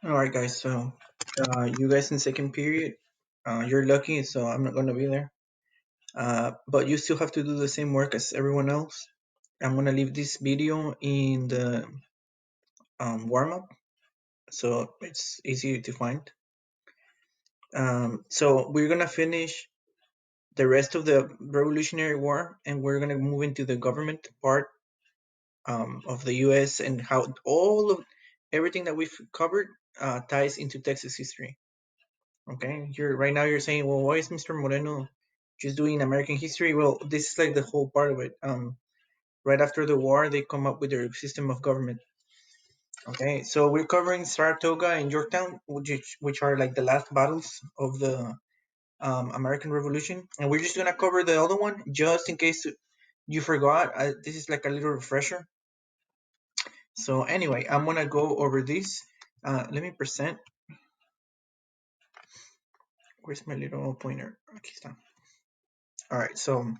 All right, guys. So, you guys in second period, you're lucky, so I'm not gonna be there. But you still have to do the same work as everyone else. I'm gonna leave this video in the warm up, so it's easy to find. So we're gonna finish the rest of the Revolutionary War, and we're gonna move into the government part of the U.S. and how all of everything that we've covered ties into Texas history. Okay, you're right now you're saying, well, why is Mr. Moreno just doing American history? Well, this is like the whole part of it. Right after the war, they come up with their system of government. Okay, so we're covering Saratoga and Yorktown, which are like the last battles of the American Revolution, and we're just gonna cover the other one just in case you forgot. This is like a little refresher. So anyway, I'm gonna go over this. Let me present. Where's my little pointer? Aquí está. All right, so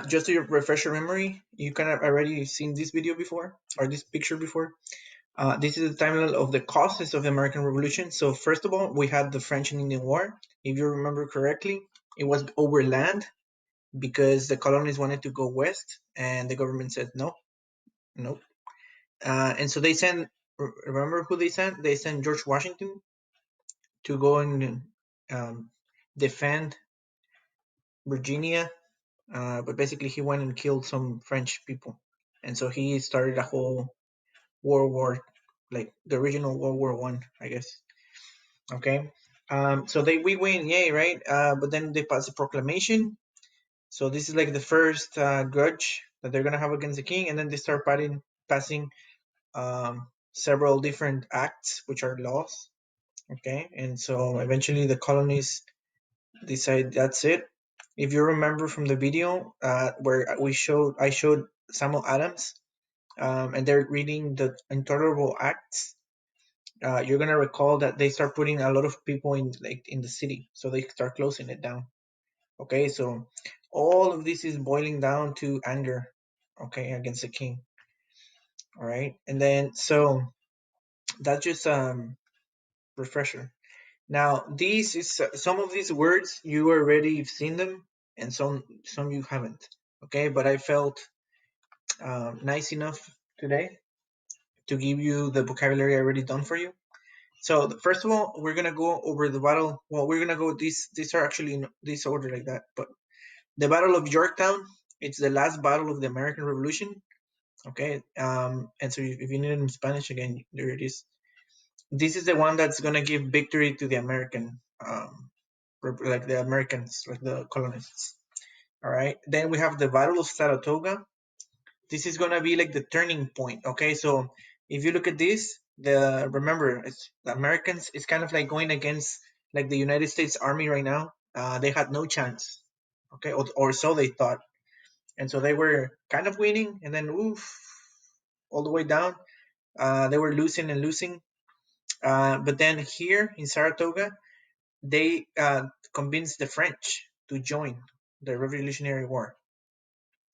just to refresh your memory, you kind of already seen this video before or this picture before. This is the timeline of the causes of the American Revolution. So first of all, we had the French and Indian War. If you remember correctly, it was over land because the colonies wanted to go west, and the government said no, no. And so they sent. Remember who they sent? They sent George Washington to go and defend Virginia, but basically he went and killed some French people, and so he started a whole World War, like the original World War One, I guess. Okay, so we win, yay, right? But then they pass a proclamation. So this is like the first grudge that they're gonna have against the king, and then they start passing several different acts, which are laws. Okay, and so eventually the colonies decide that's it. If you remember from the video where I showed Samuel Adams, and they're reading the Intolerable Acts, you're gonna recall that they start putting a lot of people in the city, so they start closing it down. Okay, so all of this is boiling down to anger, okay, against the king. All right, and then so that's just refresher. Now, these is some of these words you already seen them, and some you haven't. Okay, but I felt nice enough today to give you the vocabulary already done for you. So first of all, we're gonna go over the battle. Well, we're gonna go these are actually in this order like that. But the Battle of Yorktown, it's the last battle of the American Revolution. Okay, and so if you need it in Spanish again, there it is. This is the one that's gonna give victory to the American, like the Americans, like the colonists. All right. Then we have the Battle of Saratoga. This is gonna be like the turning point. Okay, so if you look at this, the remember it's the Americans. It's kind of like going against like the United States Army right now. They had no chance. Okay, or so they thought, and so they were kind of winning, and then oof, all the way down. They were losing and losing. But then here in Saratoga, they convinced the French to join the Revolutionary War.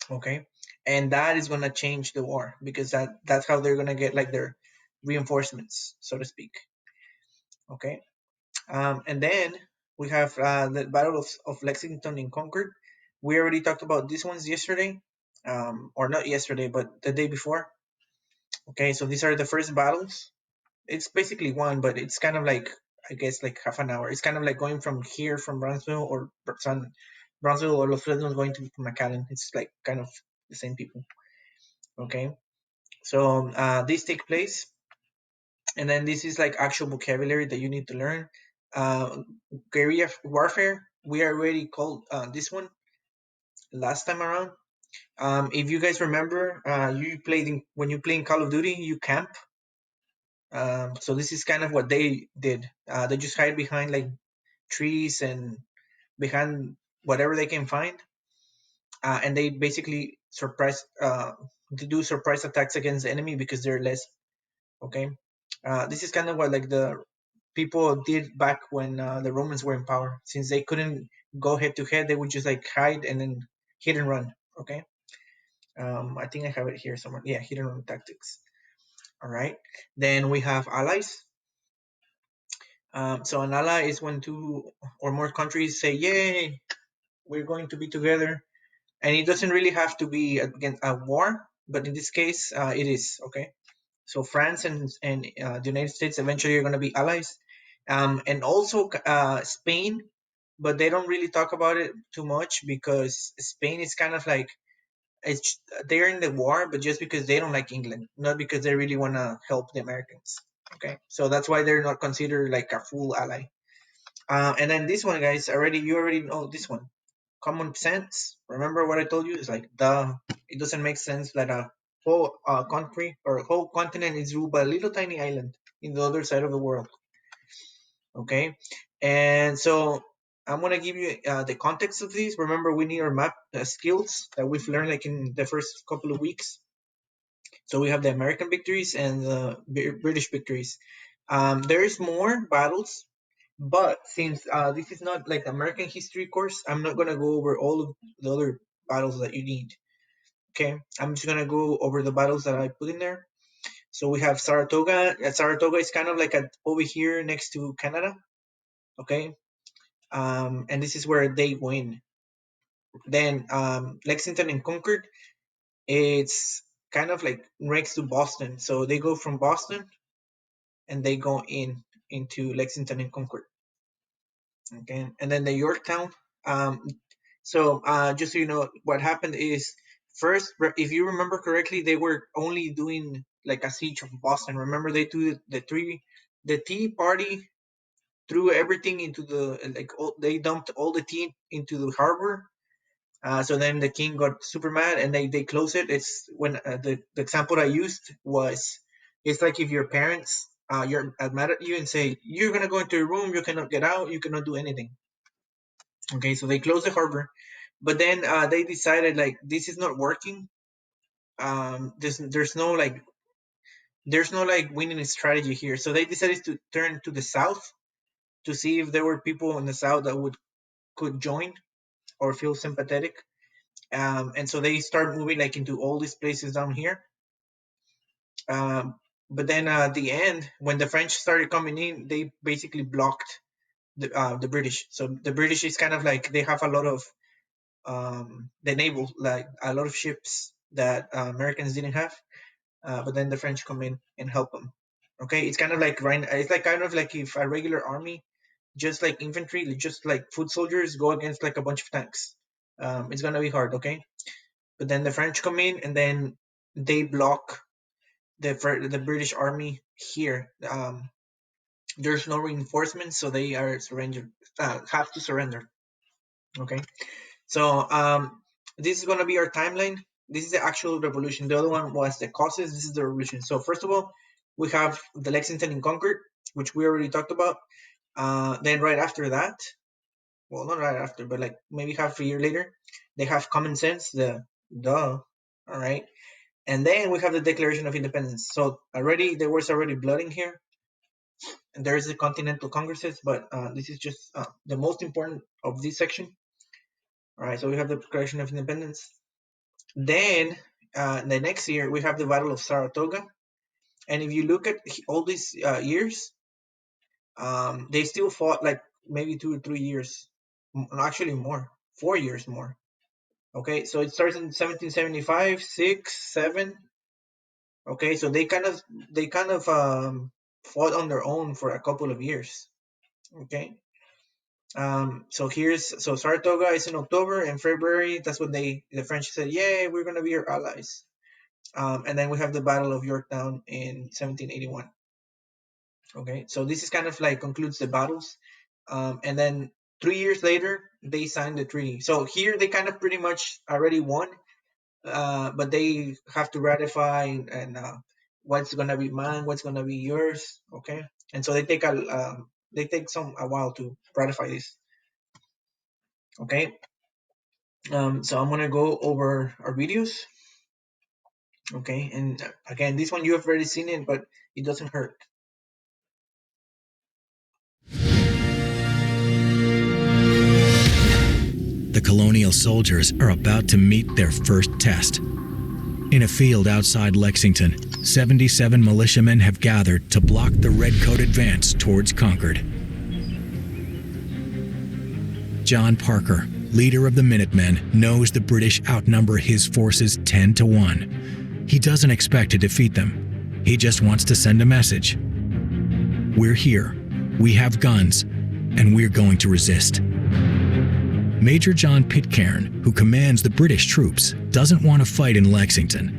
Okay, and that is going to change the war because that's how they're going to get like their reinforcements, so to speak. Okay, and then we have the Battle of Lexington and Concord. We already talked about these ones yesterday, or not yesterday, but the day before. Okay, so these are the first battles. It's basically one, but it's kind of like, I guess, like half an hour. It's kind of like going from here, from Brownsville or Brownsville or Los Fresnos, going to McAllen. It's like kind of the same people. Okay, so these take place, and then this is like actual vocabulary that you need to learn. Uh, Guerrilla warfare. We already called this one last time around. If you guys remember, you played when you play in Call of Duty, you camp. So this is kind of what they did. They just hide behind like trees and behind whatever they can find, and they basically do surprise attacks against the enemy because they're less. Okay, this is kind of what like the people did back when the Romans were in power. Since they couldn't go head to head, they would just like hide and then hit and run. Okay, I think I have it here somewhere. Yeah, hit and run tactics. All right. Then we have allies. So an ally is when two or more countries say, "Yay, we're going to be together," and it doesn't really have to be against a war, but in this case, it is. Okay. So France and the United States eventually are going to be allies, and also Spain, but they don't really talk about it too much because Spain is kind of like it's they're in the war, but just because they don't like England, not because they really want to help the Americans. Okay, so that's why they're not considered like a full ally. And then this one, guys, you already know this one. Common sense. Remember what I told you? It's like duh. It doesn't make sense that a whole country or a whole continent is ruled by a little tiny island in the other side of the world. Okay, and so I'm gonna give you the context of these. Remember, we need our map skills that we've learned like in the first couple of weeks. So we have the American victories and the British victories. There is more battles, but since this is not like American history course, I'm not gonna go over all of the other battles that you need. Okay, I'm just gonna go over the battles that I put in there. So we have Saratoga. Saratoga is kind of like over here next to Canada. Okay, and this is where they win. Then Lexington and Concord, it's kind of like next to Boston. So they go from Boston and they go into Lexington and Concord. Okay, and then the Yorktown. Um, just so you know, what happened is first, if you remember correctly, they were only doing like a siege of Boston. Remember, they do the Tea Party threw everything into the they dumped all the tea into the harbor. So then the king got super mad and they closed it. It's when the example I used was it's like if your parents you're mad at you and say you're gonna go into your room, you cannot get out, you cannot do anything. Okay, so they closed the harbor, but then they decided like this is not working. There's no like winning strategy here, so they decided to turn to the south to see if there were people in the south that would could join or feel sympathetic. And so they start moving like into all these places down here. Um, but then at the end, when the French started coming in, they basically blocked the British. So the British is kind of like they have a lot of the naval, like a lot of ships that Americans didn't have. But then the French come in and help them. Okay, it's kind of like right. It's like kind of like if a regular army, just like infantry, just like foot soldiers, go against like a bunch of tanks. It's gonna be hard. Okay, but then the French come in and then they block the British army here. There's no reinforcements, so they are have to surrender. Okay, so this is gonna be our timeline. This is the actual revolution. The other one was the causes. This is the revolution. So first of all, we have the Lexington and Concord, which we already talked about. Then right after that, well, not right after, but like maybe half a year later, they have Common Sense. The duh. All right. And then we have the Declaration of Independence. So already there was already blood in here, and there's the Continental Congresses, but this is just the most important of this section. All right, so we have the Declaration of Independence. Then the next year we have the Battle of Saratoga, and if you look at all these years, they still fought like maybe 2 or 3 years, actually more, 4 years more. Okay, so it starts in 1775, 6, 7. Okay, so they kind of fought on their own for a couple of years. Okay, so Saratoga is in October and February. That's when the French said, "Yeah, we're gonna be your allies." And then we have the Battle of Yorktown in 1781. Okay, so this is kind of like concludes the battles, and then 3 years later they signed the treaty. So here they kind of pretty much already won, but they have to ratify and what's gonna be mine, what's gonna be yours. Okay, and so they take a while to ratify this. Okay, so I'm gonna go over our videos. Okay, and again, this one you have already seen it, but it doesn't hurt. The colonial soldiers are about to meet their first test. In a field outside Lexington, 77 militiamen have gathered to block the Redcoat advance towards Concord. John Parker, leader of the Minutemen, knows the British outnumber his forces 10 to 1. He doesn't expect to defeat them. He just wants to send a message. We're here, we have guns, and we're going to resist. Major John Pitcairn, who commands the British troops, doesn't want to fight in Lexington.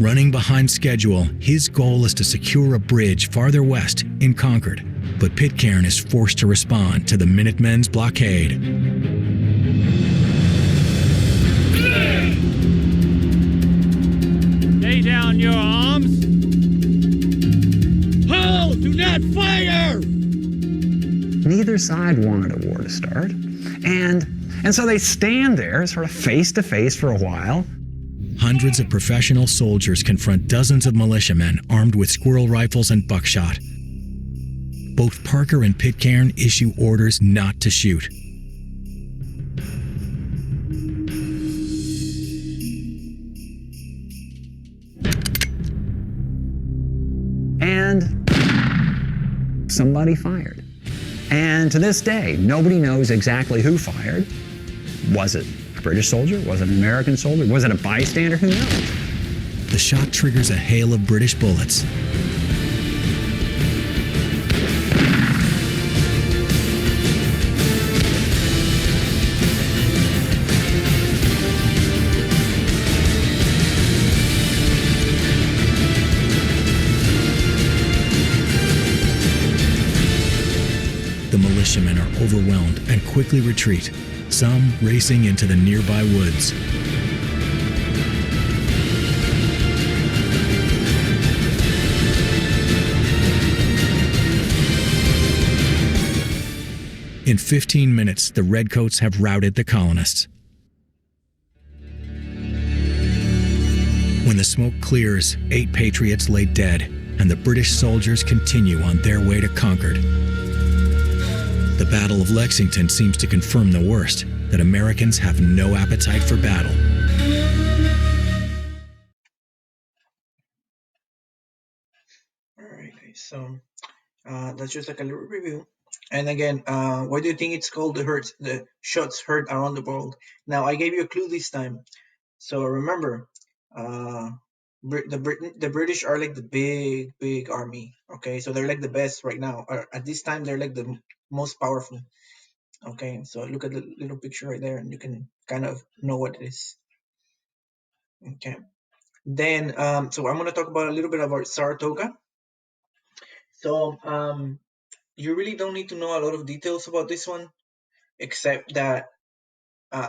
Running behind schedule, his goal is to secure a bridge farther west in Concord, but Pitcairn is forced to respond to the Minutemen's blockade. Lay down your arms. Hold! Do not fire! Neither side wanted a war to start. And so they stand there sort of face to face for a while. Hundreds of professional soldiers confront dozens of militiamen armed with squirrel rifles and buckshot. Both Parker and Pitcairn issue orders not to shoot. And somebody fired. And to this day, nobody knows exactly who fired. Was it a British soldier? Was it an American soldier? Was it a bystander? Who knows? The shot triggers a hail of British bullets. The militiamen are overwhelmed and quickly retreat, some racing into the nearby woods. In 15 minutes, the Redcoats have routed the colonists. When the smoke clears, 8 patriots lay dead, and the British soldiers continue on their way to Concord. The Battle of Lexington seems to confirm the worst, that Americans have no appetite for battle. Alright guys, so that's just like a little review. And again, why do you think it's called the shots heard around the world? Now I gave you a clue this time. So remember, the British are like the big army. Okay, so they're like the best right now. Or at this time, they're like the most powerful. Okay, so look at the little picture right there, and you can kind of know what it is. Okay, then so I'm gonna talk about a little bit about Saratoga. So you really don't need to know a lot of details about this one, except that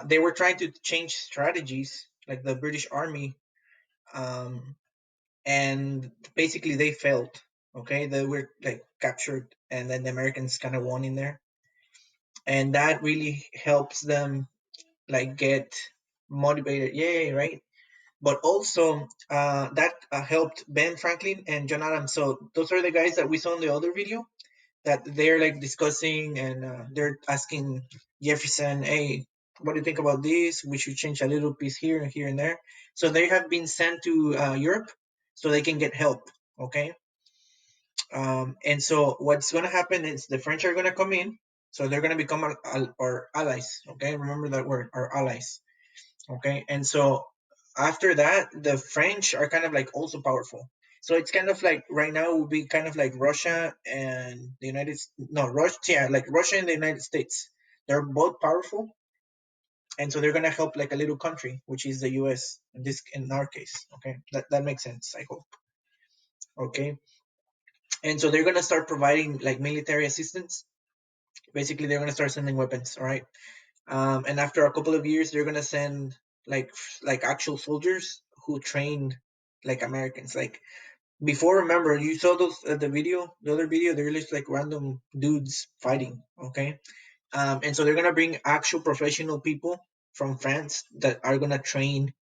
they were trying to change strategies, like the British Army, and basically they failed. Okay, they were like captured, and then the Americans kind of won in there, and that really helps them like get motivated. Yay, right? But also that helped Ben Franklin and John Adams. So those are the guys that we saw in the other video, that they're like discussing, and they're asking Jefferson, hey, what do you think about this? We should change a little piece here and here and there. So they have been sent to Europe so they can get help. Okay. And so what's going to happen is the French are going to come in. So they're going to become our allies. Okay. Remember that word, our allies. Okay. And so after that, the French are kind of like also powerful. So it's kind of like right now would be kind of like Russia and the Russia and the United States. They're both powerful, and so they're gonna help like a little country, which is the U.S. in our case. Okay, that makes sense. I hope. Okay, and so they're gonna start providing like military assistance. Basically, they're gonna start sending weapons. All right, and after a couple of years, they're gonna send like actual soldiers who trained like Americans, like. Before, remember, you saw those the other video, they're just like random dudes fighting, okay? And so they're gonna bring actual professional people from France that are gonna train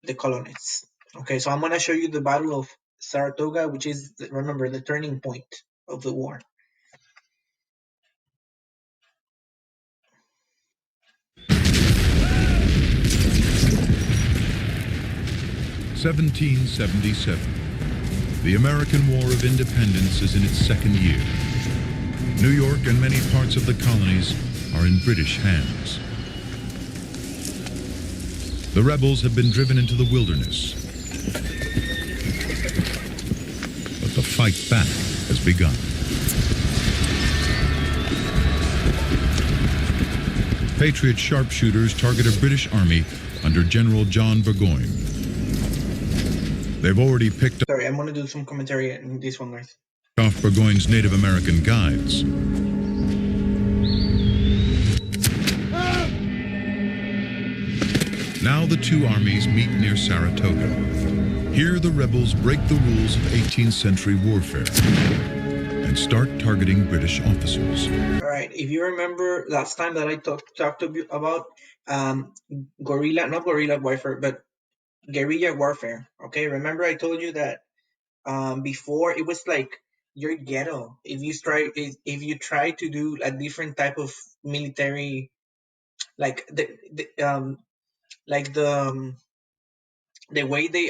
the colonists. Okay, so I'm gonna show you the Battle of Saratoga, which is, remember, the turning point of the war. 1777. The American War of Independence is in its second year. New York and many parts of the colonies are in British hands. The rebels have been driven into the wilderness, but the fight back has begun. Patriot sharpshooters target a British army under General John Burgoyne. They've already picked Sorry, I'm gonna do some commentary in this one, guys. off Burgoyne's Native American guides. Now the two armies meet near Saratoga. Here the rebels break the rules of 18th century warfare and start targeting British officers. All right, if you remember last time that I talked to you about not guerrilla warfare, but guerrilla warfare. Okay, remember I told you that before it was like your ghetto. If you try to do a different type of military, like the way they,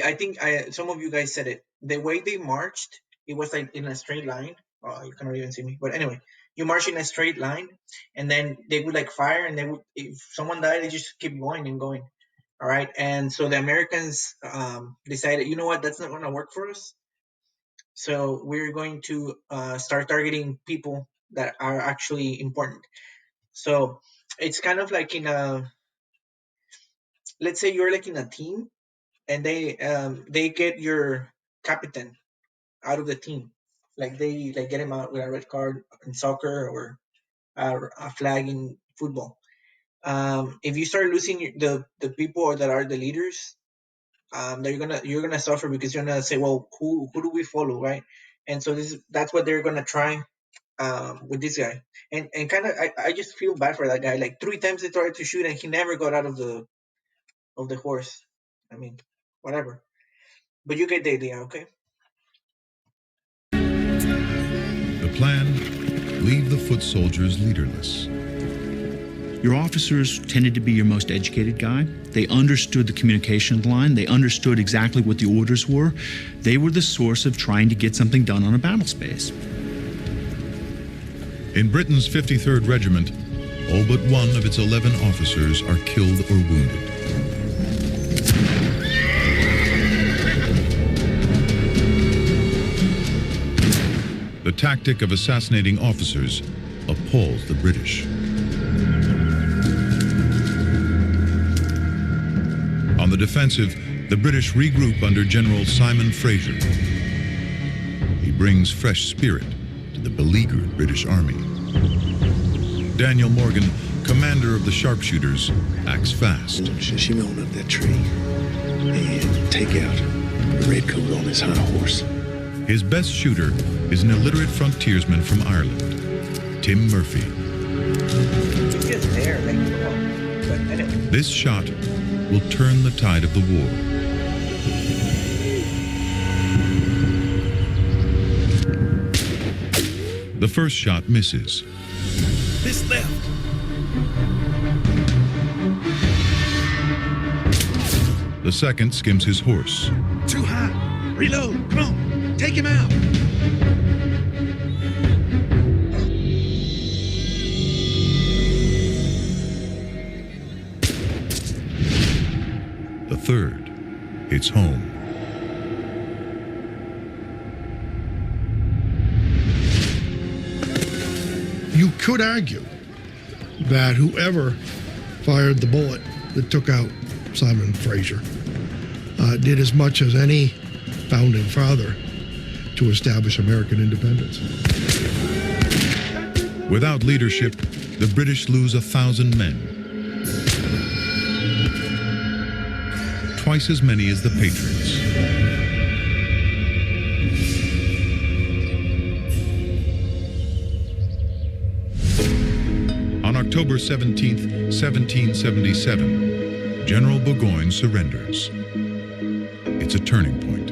some of you guys said it, the way they marched, it was like in a straight line. Oh, you cannot even see me, but anyway, you march in a straight line, and then they would like fire, and if someone died, they just keep going and going. All right, and so the Americans decided, you know what, that's not going to work for us. So we're going to start targeting people that are actually important. So it's kind of like let's say you're like in a team, and they get your captain out of the team, like they like get him out with a red card in soccer or a flag in football. If you start losing the people that are the leaders, you're gonna suffer, because you're gonna say, well, who do we follow, right? And so that's what they're gonna try with this guy. And kind of I just feel bad for that guy. Like 3 times they tried to shoot, and he never got out of the horse. I mean, whatever. But you get the idea, okay? The plan: leave the foot soldiers leaderless. Your officers tended to be your most educated guy. They understood the communication line. They understood exactly what the orders were. They were the source of trying to get something done on a battle space. In Britain's 53rd Regiment, all but one of its 11 officers are killed or wounded. The tactic of assassinating officers appalls the British. On the defensive, the British regroup under General Simon Fraser. He brings fresh spirit to the beleaguered British Army. Daniel Morgan, commander of the sharpshooters, acts fast. Shimmy on up that tree and take out the redcoat on his high horse. His best shooter is an illiterate frontiersman from Ireland, Tim Murphy. He's just there, like, come on. But anyway. This shot will turn the tide of the war. The first shot misses. This left. The second skims his horse. Too high. Reload. Come on. Take him out. The third hits home. You could argue that whoever fired the bullet that took out Simon Fraser did as much as any founding father to establish American independence. Without leadership, the British lose 1,000 men. Twice as many as the Patriots. On October 17th, 1777, General Burgoyne surrenders. It's a turning point.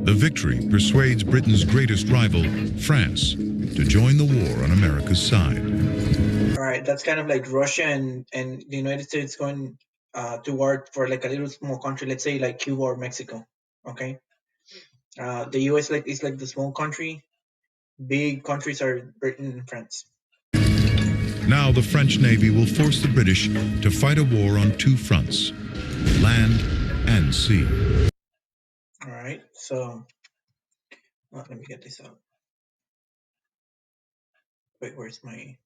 The victory persuades Britain's greatest rival, France, to join the war on America's side. All right, that's kind of like Russia and the United States going to war for like a little small country, let's say like Cuba or Mexico. Okay, the U.S. is like the small country. Big countries are Britain and France. Now the French Navy will force the British to fight a war on two fronts, land and sea. All right, so let me get this out. Wait, where's my...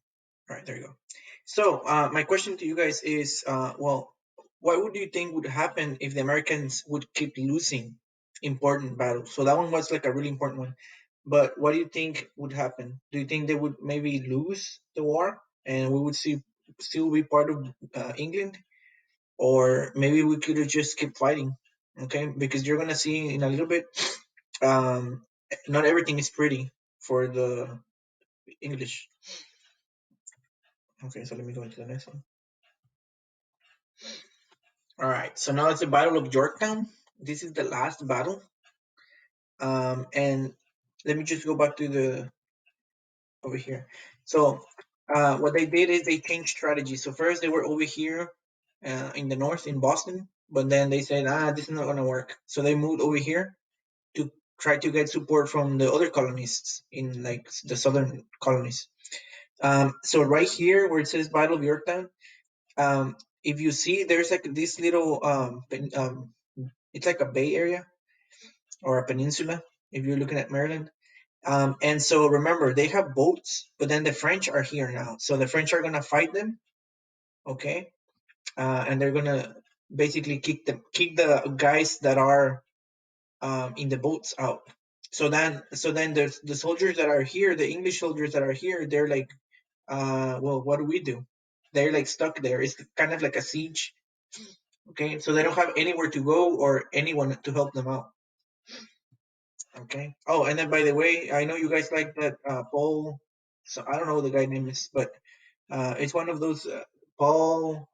All right, there you go. So my question to you guys is, well, what would you think would happen if the Americans would keep losing important battles? So that one was like a really important one. But what do you think would happen? Do you think they would maybe lose the war and we would still be part of England? Or maybe we could just keep fighting, okay? Because you're going to see in a little bit, not everything is pretty for the English. Okay, so let me go into the next one. All right, so now it's the Battle of Yorktown. This is the last battle. And let me just go back to over here. So what they did is they changed strategy. So first they were over here in the north in Boston, but then they said, this is not going to work. So they moved over here to try to get support from the other colonists in like the southern colonies. So right here where it says Battle of Yorktown, if you see, there's like this little it's like a bay area or a peninsula if you're looking at Maryland. And so remember, they have boats, but then the French are here now. So the French are going to fight them, okay? And they're going to basically kick the guys that are in the boats out. So then there's the soldiers that are here, the English soldiers that are here, they're like, well, what do we do? They're like stuck there. It's kind of like a siege, okay? So they don't have anywhere to go or anyone to help them out. Okay. Oh, and then by the way, I know you guys like that Paul. So I don't know what the guy name is, but it's one of those Paul.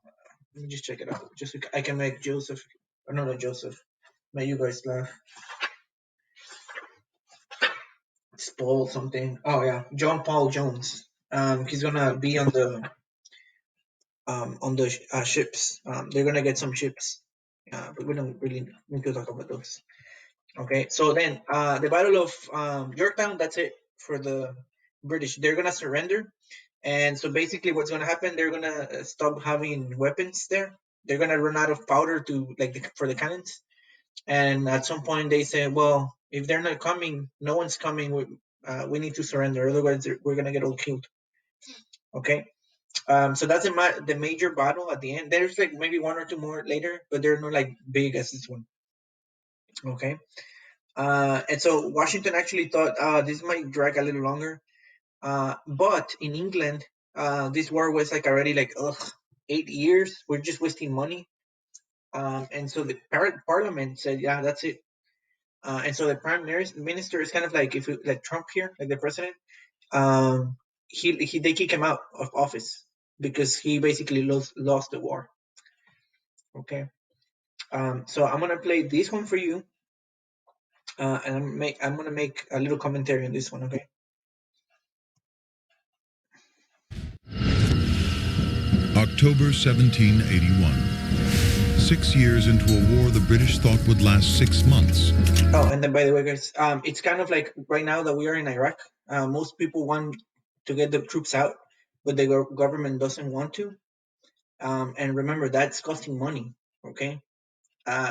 Let me just check it out. Just so I can make Joseph. Oh, no, not Joseph. Make you guys laugh. It's Paul something. Oh yeah, John Paul Jones. He's gonna be on the ships. They're gonna get some ships. But we don't really need to talk about those. Okay, so then the Battle of Yorktown, that's it for the British. They're going to surrender. And so basically what's going to happen, they're going to stop having weapons there. They're going to run out of powder for the cannons. And at some point they say, well, if they're not coming, no one's coming, we need to surrender. Otherwise, we're going to get all killed. Okay. So that's the major battle at the end. There's like maybe one or two more later, but they're not like big as this one. Okay. And so Washington actually thought this might drag a little longer. But in England, this war was like already like 8 years. We're just wasting money. And so the parliament said, yeah, that's it. And so the prime minister is kind of like like Trump here, like the president. They kick him out of office because he basically lost the war. Okay. So I'm gonna play this one for you. And I'm gonna make a little commentary on this one, okay? October 1781. 6 years into a war the British thought would last 6 months. Oh, and then by the way, guys, it's kind of like right now that we are in Iraq. Most people want to get the troops out, but the government doesn't want to. And remember, that's costing money, okay?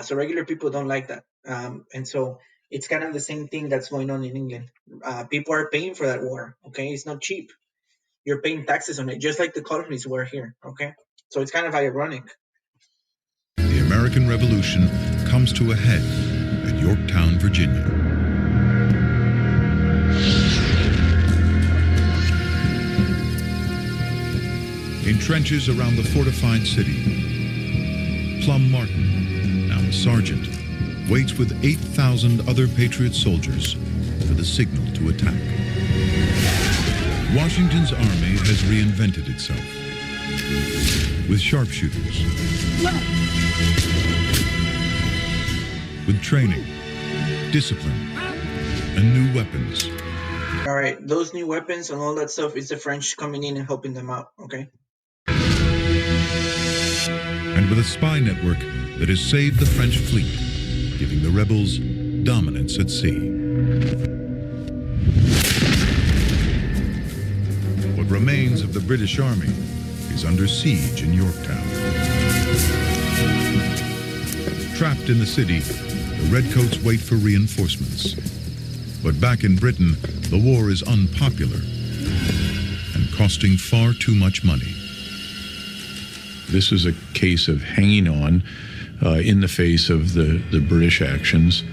So regular people don't like that. And so it's kind of the same thing that's going on in England. People are paying for that war, okay? It's not cheap. You're paying taxes on it, just like the colonies were here, okay? So it's kind of ironic. The American Revolution comes to a head at Yorktown, Virginia. In trenches around the fortified city, Plum Martin, now a sergeant, waits with 8,000 other Patriot soldiers for the signal to attack. Washington's army has reinvented itself with sharpshooters, with training, discipline, and new weapons. All right, those new weapons and all that stuff is the French coming in and helping them out, okay? And and with a spy network that has saved the French fleet, giving the rebels dominance at sea. What remains of the British Army is under siege in Yorktown. Trapped in the city, the Redcoats wait for reinforcements. But back in Britain, the war is unpopular and costing far too much money. This is a case of hanging on in the face of the British actions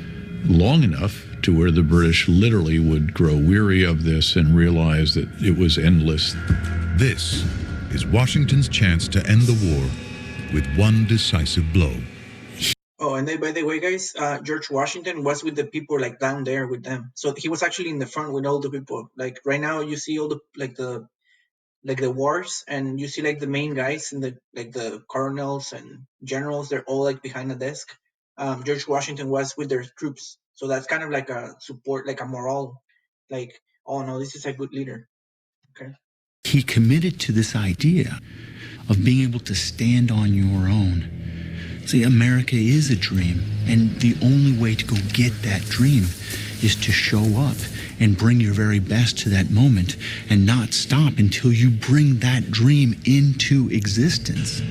long enough to where the British literally would grow weary of this and realize that it was endless. This is Washington's chance to end the war with one decisive blow. Oh, and then, by the way, guys, George Washington was with the people like down there with them. So he was actually in the front with all the people. Like right now, you see all the the wars, and you see like the main guys and the colonels and generals. They're all like behind a desk. George Washington was with their troops, so that's kind of like a support, like a morale. Like, oh no, this is a good leader. Okay. He committed to this idea of being able to stand on your own. See, America is a dream, and the only way to go get that dream is to show up and bring your very best to that moment and not stop until you bring that dream into existence.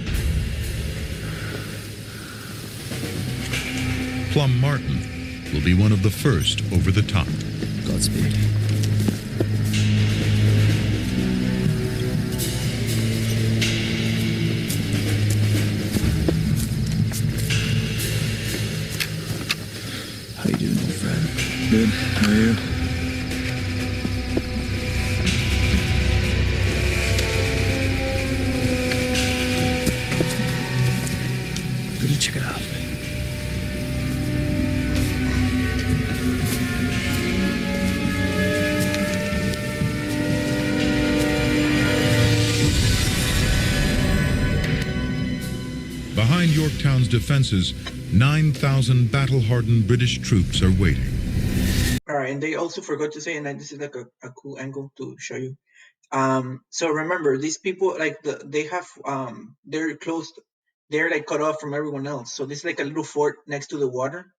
Plum Martin will be one of the first over the top. Godspeed. How you doing, old friend? Good. How are you? Good to check it out. Behind Yorktown's defenses, 9,000 battle-hardened British troops are waiting. All right, and they also forgot to say, and this is like a cool angle to show you. So remember, these people they have they're closed, they're like cut off from everyone else. So this is like a little fort next to the water,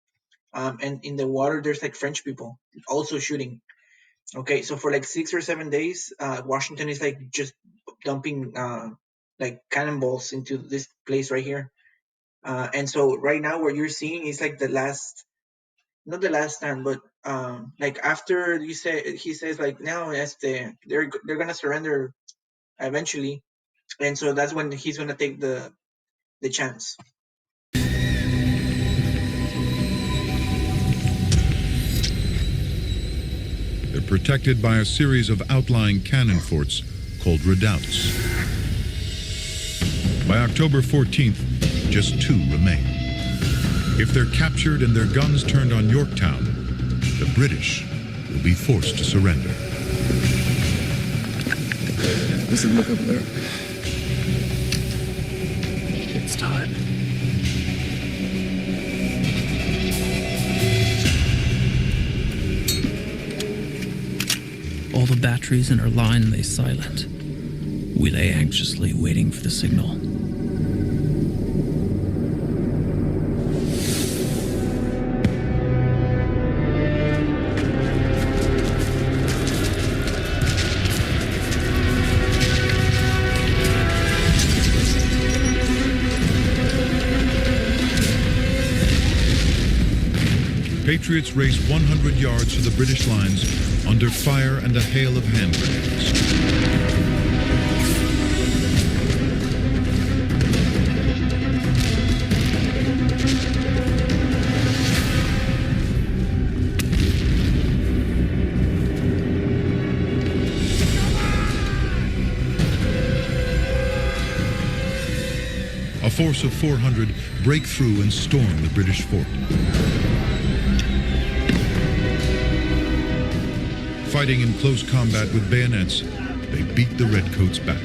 and in the water there's like French people also shooting. Okay, so for like 6 or 7 days, Washington is like just dumping like cannonballs into this place right here. And so right now what you're seeing is like not the last stand, but like after he says like now they're gonna surrender eventually, and so that's when he's gonna take the chance. They're protected by a series of outlying cannon forts called redoubts. By October 14th, just 2 remain. If they're captured and their guns turned on Yorktown, the British will be forced to surrender. Listen, look up there. It's time. All the batteries in our line lay silent. We lay anxiously waiting for the signal. Patriots race 100 yards to the British lines under fire and a hail of hand grenades. A force of 400 break through and storm the British fort. Fighting in close combat with bayonets, they beat the Redcoats back.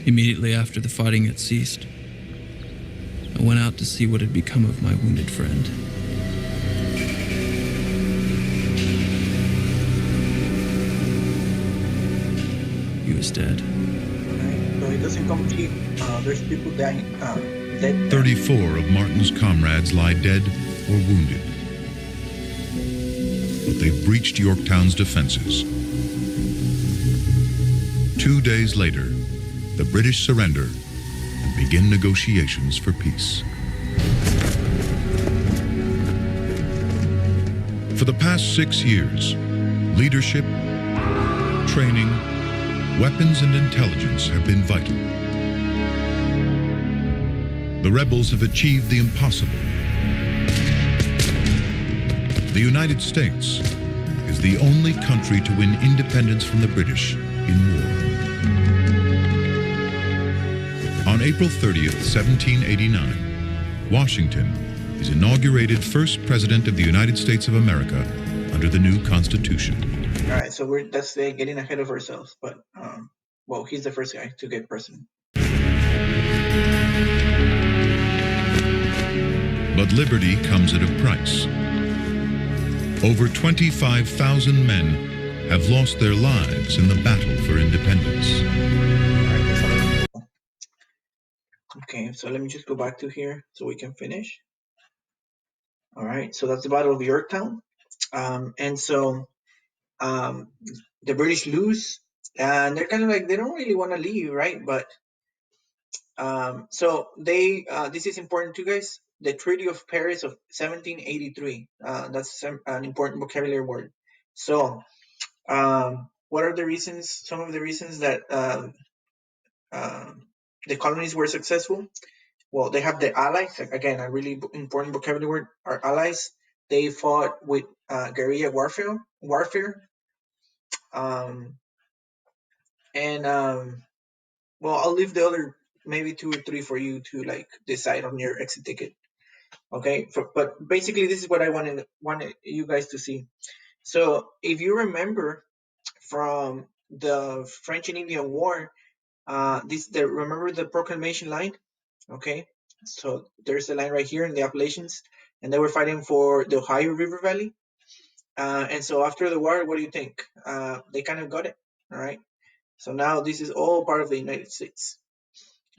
Immediately after the fighting had ceased, I went out to see what had become of my wounded friend. He was dead. Okay, so it doesn't come cheap. There's people dying, dead. 34 of Martin's comrades lie dead or wounded. But they've breached Yorktown's defenses. 2 days later, the British surrender and begin negotiations for peace. For the past 6 years, leadership, training, weapons, and intelligence have been vital. The rebels have achieved the impossible. The United States is the only country to win independence from the British in war. On April 30th, 1789, Washington is inaugurated first president of the United States of America under the new Constitution. All right, so that's getting ahead of ourselves, but well, he's the first guy to get president. But liberty comes at a price. Over 25,000 men have lost their lives in the battle for independence. Okay, so let me just go back to here so we can finish. All right, so that's the Battle of Yorktown. And so the British lose, and they're kind of like, they don't really want to leave, right? But so they, this is important to you guys, the Treaty of Paris of 1783. That's an important vocabulary word. So what are the reasons, some of the reasons that the colonies were successful? Well, they have the allies. Again, a really important vocabulary word are allies. They fought with guerrilla warfare. Well, I'll leave the other maybe 2 or 3 for you to like decide on your exit ticket. Okay, but basically this is what I wanted you guys to see. So if you remember from the French and Indian War, remember the Proclamation line? Okay, so there's a line right here in the Appalachians, and they were fighting for the Ohio River Valley. And so after the war, what do you think? They kind of got it, all right? So now this is all part of the United States.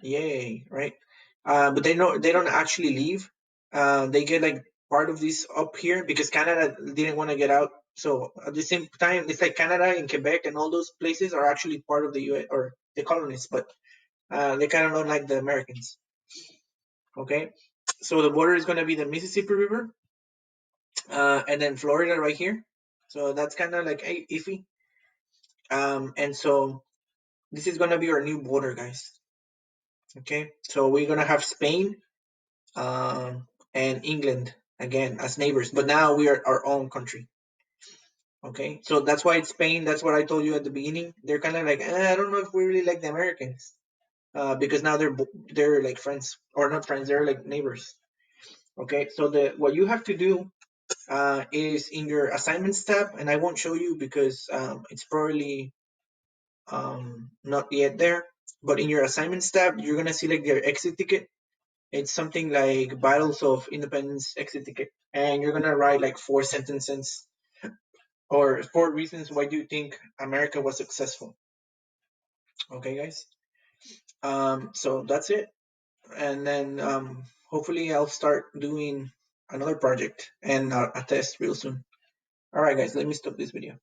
Yay, right? But they don't actually leave. They get like part of this up here because Canada didn't want to get out. So at the same time, it's like Canada and Quebec and all those places are actually part of the US or the colonies, but they kind of don't like the Americans. Okay, so the border is going to be the Mississippi River, and then Florida right here. So that's kind of like iffy. And so this is going to be our new border, guys. Okay, so we're going to have Spain and England again as neighbors, but now we are our own country. Okay, so that's why it's Spain. That's what I told you at the beginning. They're kind of like, I don't know if we really like the Americans, because now they're like friends, or not friends, they're like neighbors. Okay, so what you have to do is in your assignments tab, and I won't show you because it's probably not yet there, but in your assignments tab, you're gonna see like their exit ticket. It's something like Battles of Independence exit ticket, and you're gonna write like 4 sentences or 4 reasons why do you think America was successful. Okay, guys. So that's it, and then hopefully I'll start doing another project and a test real soon. All right, guys, let me stop this video.